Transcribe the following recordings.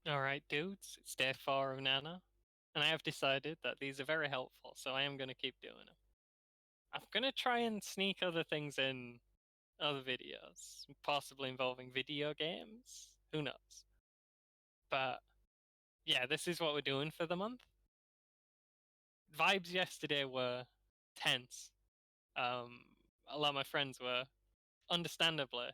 Alright, dudes, it's day 4 of NaNo, and I have decided that these are very helpful, so I am going to keep doing them. I'm going to try and sneak other things in other videos, possibly involving video games. Who knows? But yeah, this is what we're doing for the month. Vibes yesterday were tense. A lot of my friends were understandably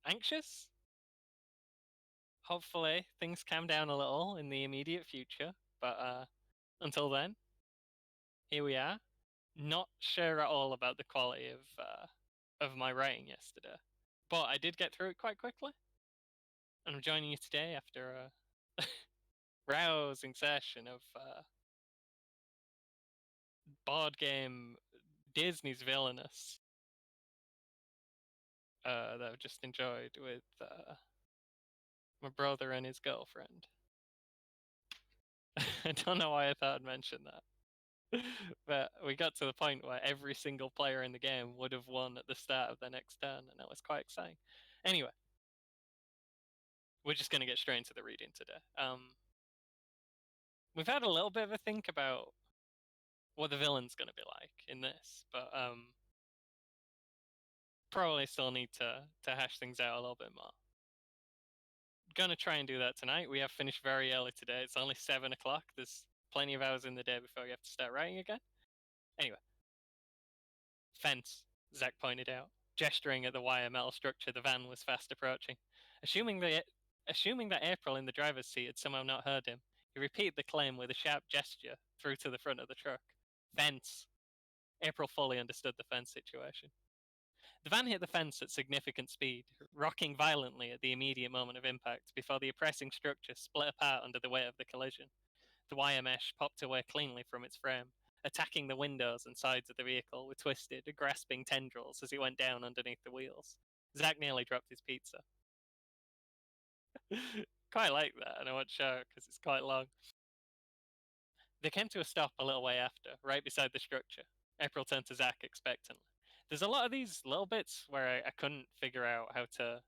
anxious. Hopefully, things calm down a little in the immediate future, but until then, here we are. Not sure at all about the quality of my writing yesterday, but I did get through it quite quickly. And I'm joining you today after a rousing session of board game Disney's Villainous that I've just enjoyed with my brother and his girlfriend. I don't know why I thought I'd mention that. But we got to the point where every single player in the game would have won at the start of their next turn, and that was quite exciting. Anyway, we're just going to get straight into the reading today. We've had a little bit of a think about what the villain's going to be like in this, but probably still need to hash things out a little bit more. Gonna try and do that tonight. We have finished very early today. It's only 7 o'clock. There's plenty of hours in the day before we have to start writing again. Anyway, fence, Zach pointed out, gesturing at the wire metal structure the van was fast approaching. Assuming that April in the driver's seat had somehow not heard him, he repeated the claim with a sharp gesture through to the front of the truck. Fence. April fully understood the fence situation. The van hit the fence at significant speed, rocking violently at the immediate moment of impact before the oppressing structure split apart under the weight of the collision. The wire mesh popped away cleanly from its frame, attacking the windows and sides of the vehicle with twisted, grasping tendrils as it went down underneath the wheels. Zach nearly dropped his pizza. Quite like that, and I won't show it because it's quite long. They came to a stop a little way after, right beside the structure. April turned to Zach expectantly. There's a lot of these little bits where I couldn't figure out how to.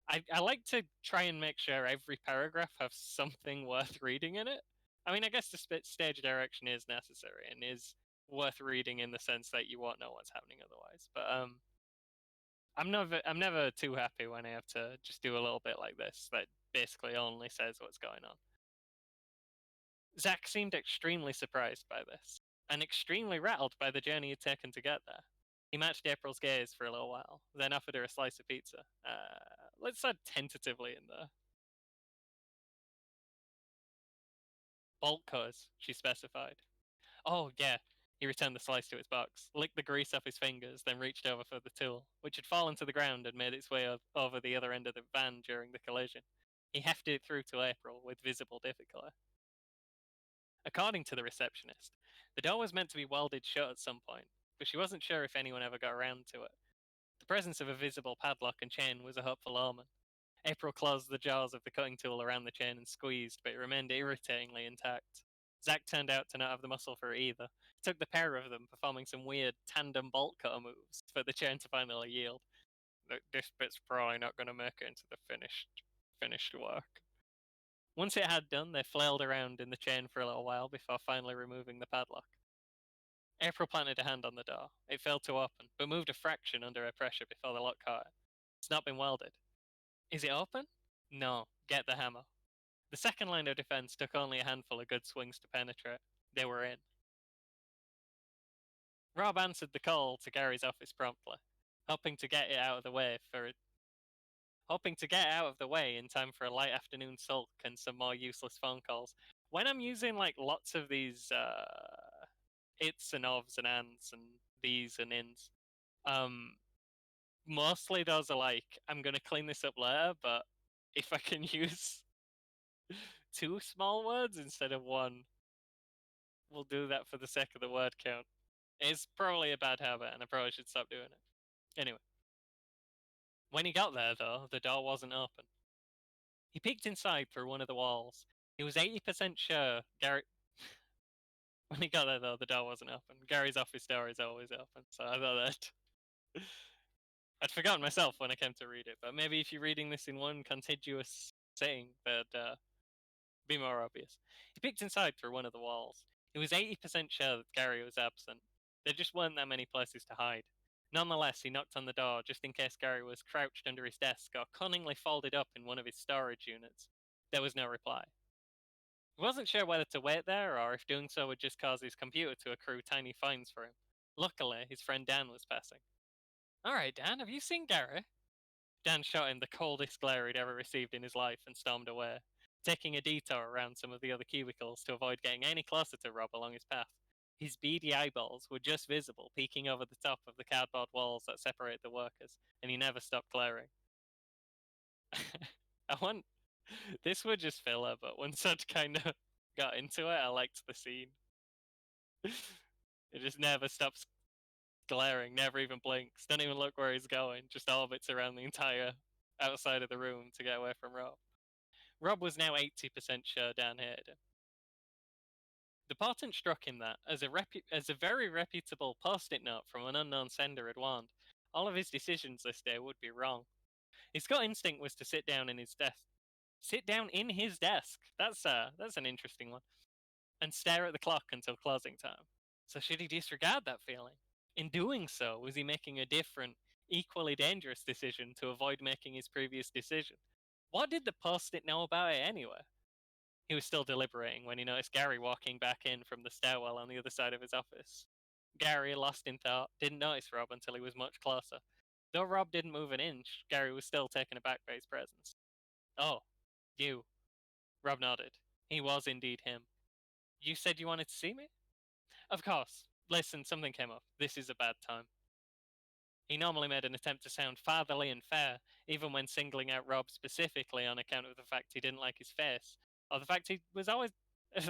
I like to try and make sure every paragraph has something worth reading in it. I mean, I guess the stage direction is necessary and is worth reading in the sense that you won't know what's happening otherwise. But I'm never too happy when I have to just do a little bit like this that basically only says what's going on. Zach seemed extremely surprised by this, and extremely rattled by the journey he'd taken to get there. He matched April's gaze for a little while, then offered her a slice of pizza. Let's add tentatively in there. Bolt cutters, she specified. Oh, yeah. He returned the slice to its box, licked the grease off his fingers, then reached over for the tool, which had fallen to the ground and made its way over the other end of the van during the collision. He hefted it through to April with visible difficulty. According to the receptionist, the door was meant to be welded shut at some point, but she wasn't sure if anyone ever got around to it. The presence of a visible padlock and chain was a hopeful omen. April closed the jaws of the cutting tool around the chain and squeezed, but it remained irritatingly intact. Zach turned out to not have the muscle for it either. It took the pair of them performing some weird tandem bolt cutter moves for the chain to finally yield. This bit's probably not going to make it into the finished work. Once it had done, they flailed around in the chain for a little while before finally removing the padlock. April planted a hand on the door. It failed to open, but moved a fraction under her pressure before the lock caught it. It's not been welded. Is it open? No. Get the hammer. The second line of defense took only a handful of good swings to penetrate. They were in. Rob answered the call to Gary's office promptly, hoping to get out of the way in time for a light afternoon sulk and some more useless phone calls. When I'm using like lots of these its and ofs and ands and these and ins, mostly those are like, I'm gonna clean this up later, but if I can use two small words instead of one, we'll do that for the sake of the word count. It's probably a bad habit, and I probably should stop doing it. Anyway, when he got there, though, the door wasn't open. He peeked inside through one of the walls. He was 80% sure Gary. When he got there, though, the door wasn't open. Gary's office door is always open, so I thought that. I'd forgotten myself when I came to read it, but maybe if you're reading this in one contiguous sitting that'd be more obvious. He peeked inside through one of the walls. He was 80% sure that Gary was absent. There just weren't that many places to hide. Nonetheless, he knocked on the door just in case Gary was crouched under his desk or cunningly folded up in one of his storage units. There was no reply. He wasn't sure whether to wait there or if doing so would just cause his computer to accrue tiny fines for him. Luckily, his friend Dan was passing. "Alright, Dan, have you seen Gary?" Dan shot him the coldest glare he'd ever received in his life and stormed away, taking a detour around some of the other cubicles to avoid getting any closer to Rob along his path. His beady eyeballs were just visible, peeking over the top of the cardboard walls that separate the workers, and he never stopped glaring. I want. This would just filler, but once I'd kind of got into it, I liked the scene. It just never stops glaring, never even blinks, doesn't even look where he's going, just orbits around the entire outside of the room to get away from Rob. Rob was now 80% sure Dan hated him. The portent struck him that, as a very reputable post-it note from an unknown sender had warned, all of his decisions this day would be wrong. His gut instinct was to sit down in his desk. Sit down in his desk. That's an interesting one. And stare at the clock until closing time. So should he disregard that feeling? In doing so, was he making a different, equally dangerous decision to avoid making his previous decision? What did the post-it know about it anyway? He was still deliberating when he noticed Gary walking back in from the stairwell on the other side of his office. Gary, lost in thought, didn't notice Rob until he was much closer. Though Rob didn't move an inch, Gary was still taken aback by his presence. "Oh, you." Rob nodded. He was indeed him. "You said you wanted to see me?" "Of course. Listen, something came up. This is a bad time." He normally made an attempt to sound fatherly and fair, even when singling out Rob specifically on account of the fact he didn't like his face, or the fact he was always,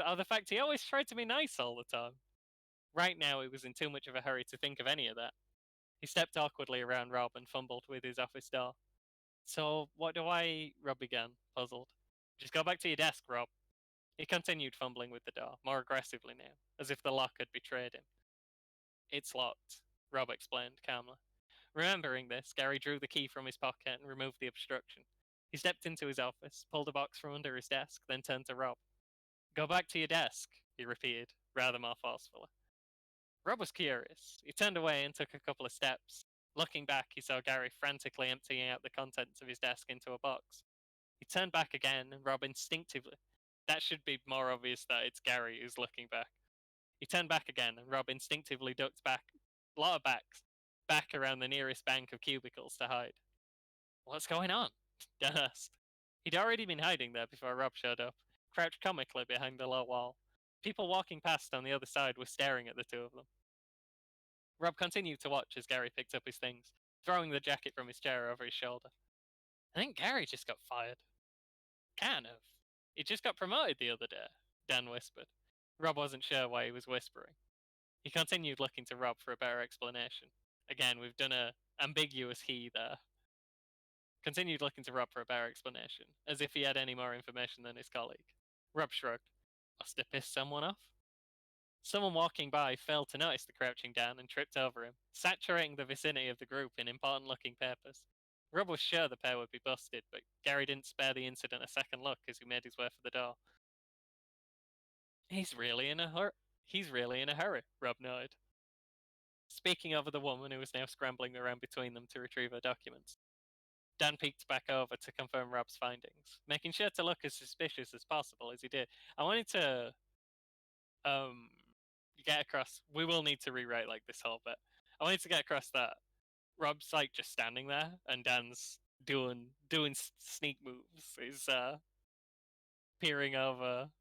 or the fact he always tried to be nice all the time. Right now, he was in too much of a hurry to think of any of that. He stepped awkwardly around Rob and fumbled with his office door. "So, what do I?" Rob began, puzzled. "Just go back to your desk, Rob." He continued fumbling with the door, more aggressively now, as if the lock had betrayed him. "It's locked," Rob explained calmly. Remembering this, Gary drew the key from his pocket and removed the obstruction. He stepped into his office, pulled a box from under his desk, then turned to Rob. "Go back to your desk," he repeated, rather more forcefully. Rob was curious. He turned away and took a couple of steps. Looking back, he saw Gary frantically emptying out the contents of his desk into a box. He turned back again, and Rob instinctively. That should be more obvious that it's Gary who's looking back. He turned back again, and Rob instinctively ducked back. A lot of backs. Back around the nearest bank of cubicles to hide. "What's going on?" Dan asked. He'd already been hiding there before Rob showed up, crouched comically behind the low wall. People walking past on the other side were staring at the two of them. Rob continued to watch as Gary picked up his things, throwing the jacket from his chair over his shoulder. "I think Gary just got fired." "Kind of. He just got promoted the other day," Dan whispered. Rob wasn't sure why he was whispering. He continued looking to Rob for a better explanation. Again, we've done a ambiguous he there. Continued looking to Rob for a better explanation, as if he had any more information than his colleague. Rob shrugged. "Must have pissed someone off." Someone walking by failed to notice the crouching Dan and tripped over him, saturating the vicinity of the group in important looking papers. Rob was sure the pair would be busted, but Gary didn't spare the incident a second look as he made his way for the door. He's really in a hurry, Rob nodded, speaking over the woman who was now scrambling around between them to retrieve her documents. Dan peeked back over to confirm Rob's findings, making sure to look as suspicious as possible as he did. I wanted to um get across. We will need to rewrite like this whole bit. I wanted to get across that Rob's like just standing there and Dan's doing sneak moves. He's peering over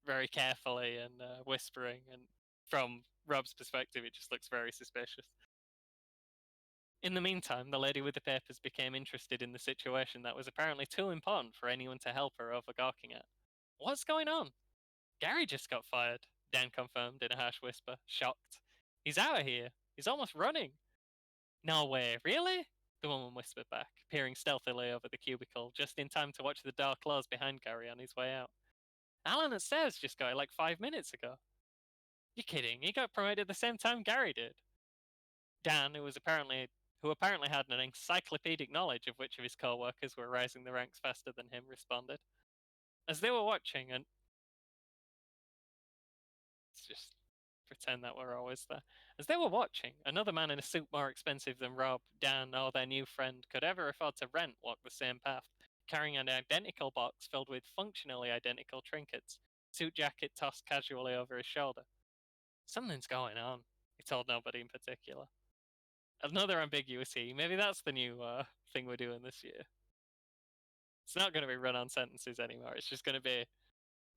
very carefully and whispering, and from Rob's perspective, it just looks very suspicious. In the meantime, the lady with the papers became interested in the situation that was apparently too important for anyone to help her over gawking at. "What's going on?" "Gary just got fired," Dan confirmed in a harsh whisper, shocked. "He's out of here. He's almost running." "No way, really?" the woman whispered back, peering stealthily over the cubicle, just in time to watch the door close behind Gary on his way out. "Alan upstairs just got it like 5 minutes ago." "You're kidding, he got promoted at the same time Gary did." Dan, who was apparently who apparently had an encyclopedic knowledge of which of his co-workers were rising the ranks faster than him, responded. As they were watching, and let's just pretend that we're always there. As they were watching, another man in a suit more expensive than Rob, Dan, or their new friend could ever afford to rent walked the same path, carrying an identical box filled with functionally identical trinkets, suit jacket tossed casually over his shoulder. Something's going on, he told nobody in particular. Another ambiguous he. Maybe that's the new thing we're doing this year. It's not going to be run-on sentences anymore. It's just going to be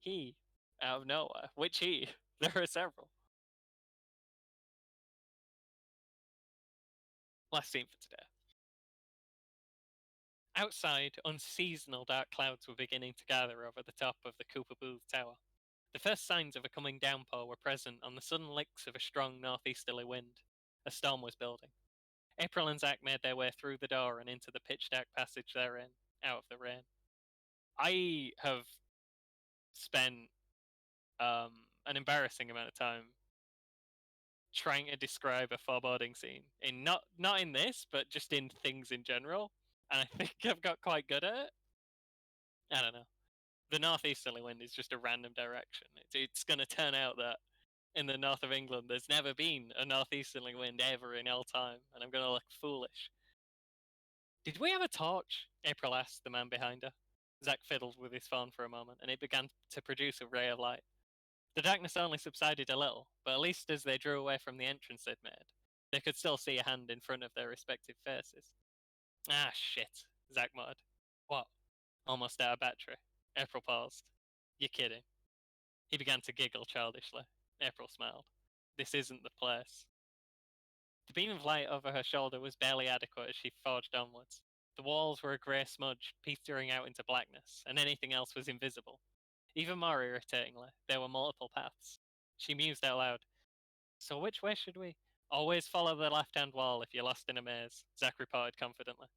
he out of nowhere. Which he? There are several. Last scene for today. Outside, unseasonal dark clouds were beginning to gather over the top of the Cooper Booth Tower. The first signs of a coming downpour were present on the sudden licks of a strong northeasterly wind. A storm was building. April and Zach made their way through the door and into the pitch-dark passage therein, out of the rain. I have spent an embarrassing amount of time trying to describe a foreboding scene in not in this, but just in things in general, and I think I've got quite good at it. I don't know. The northeasterly wind is just a random direction. It's going to turn out that in the north of England, there's never been a northeasterly wind ever in all time, and I'm going to look foolish. Did we have a torch? April asked the man behind her. Zach fiddled with his phone for a moment, and it began to produce a ray of light. The darkness only subsided a little, but at least as they drew away from the entrance they'd made, they could still see a hand in front of their respective faces. Ah, shit, Zach muttered. What? Almost out of battery. April paused. You're kidding. He began to giggle childishly. April smiled. This isn't the place. The beam of light over her shoulder was barely adequate as she forged onwards. The walls were a grey smudge, petering out into blackness, and anything else was invisible. Even more irritatingly, there were multiple paths. She mused out loud. So which way should we? Always follow the left-hand wall if you're lost in a maze, Zach reported confidently.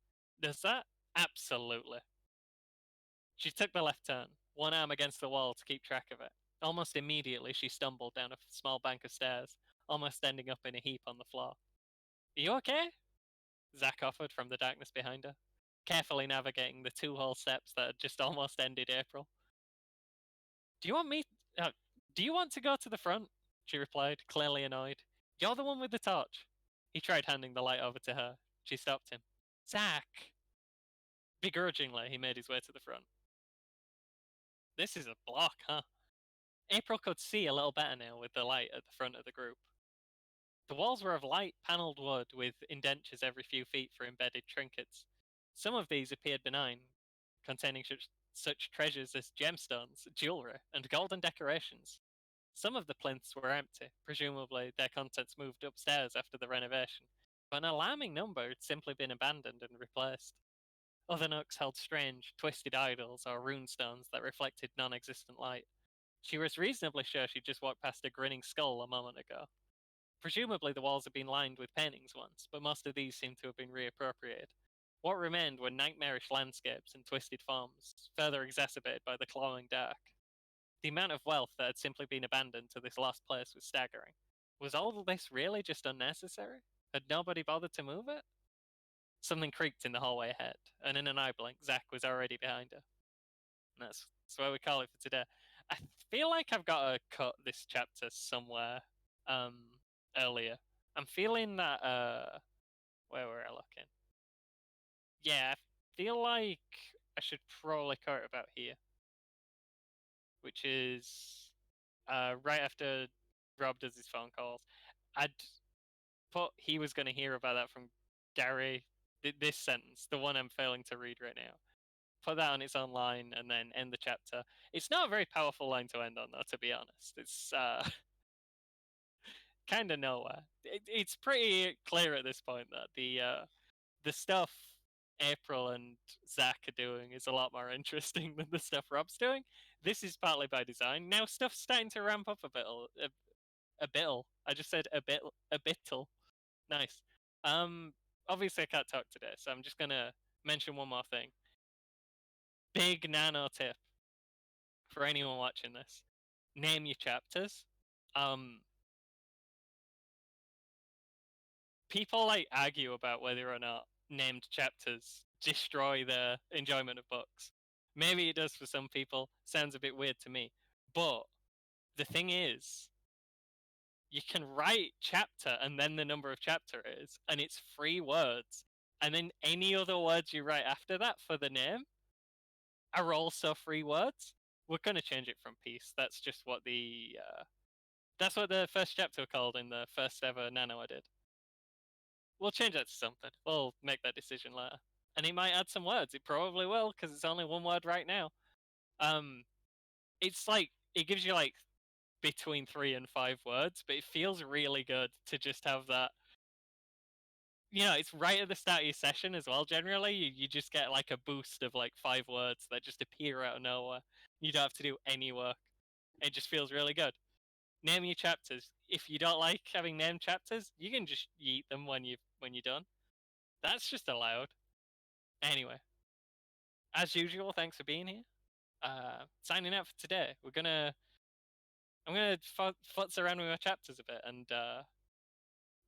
Does that? Absolutely. She took the left turn, one arm against the wall to keep track of it. Almost immediately, she stumbled down a small bank of stairs, almost ending up in a heap on the floor. Are you okay? Zach offered from the darkness behind her, carefully navigating the two-hole steps that had just almost ended April. Do you want me? Do you want to go to the front? She replied, clearly annoyed. You're the one with the torch. He tried handing the light over to her. She stopped him. Zach! Begrudgingly, he made his way to the front. This is a block, huh? April could see a little better now with the light at the front of the group. The walls were of light panelled wood with indentures every few feet for embedded trinkets. Some of these appeared benign, containing such treasures as gemstones, jewellery, and golden decorations. Some of the plinths were empty, presumably their contents moved upstairs after the renovation, but an alarming number had simply been abandoned and replaced. Other nooks held strange, twisted idols or runestones that reflected non-existent light. She was reasonably sure she'd just walked past a grinning skull a moment ago. Presumably the walls had been lined with paintings once, but most of these seemed to have been reappropriated. What remained were nightmarish landscapes and twisted forms, further exacerbated by the clawing dark. The amount of wealth that had simply been abandoned to this lost place was staggering. Was all of this really just unnecessary? Had nobody bothered to move it? Something creaked in the hallway ahead, and in an eye blink, Zach was already behind her. And that's what we call it for today. I feel like I've got to cut this chapter somewhere earlier. I'm feeling that, where were I looking? Yeah, I feel like I should probably cut it about here, which is right after Rob does his phone calls. I'd put he was going to hear about that from Gary. This sentence, the one I'm failing to read right now. Put that on its own line and then end the chapter. It's not a very powerful line to end on, though, to be honest. It's kind of nowhere. It's pretty clear at this point that the stuff April and Zach are doing is a lot more interesting than the stuff Rob's doing. This is partly by design. Now stuff's starting to ramp up a bit. A bittle. I just said a bittle. Nice. Obviously I can't talk today, so I'm just gonna mention one more thing. Big nano tip for anyone watching this. Name your chapters. people like argue about whether or not named chapters destroy the enjoyment of books. Maybe it does for some people. Sounds a bit weird to me. But the thing is, you can write chapter and then the number of chapter is, and it's 3 words. And then any other words you write after that for the name are also 3 words. We're gonna change it from piece. That's just what that's what the first chapter called in the first ever Nano I did. We'll change that to something. We'll make that decision later. And it might add some words. It probably will, because it's only 1 word right now. It's like it gives you like between 3 and 5 words, but it feels really good to just have that. It's right at the start of your session as well. Generally, you just get like a boost of like 5 words that just appear out of nowhere. You don't have to do any work. It just feels really good. Name your chapters. If you don't like having named chapters, you can just yeet them when you're done. That's just allowed. Anyway, as usual, thanks for being here. Signing out for today. I'm gonna futz around with my chapters a bit, and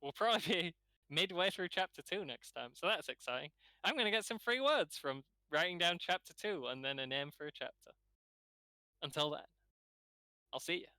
we'll probably be midway through chapter 2 next time. So that's exciting. I'm gonna get some free words from writing down chapter 2 and then a name for a chapter. Until then, I'll see you.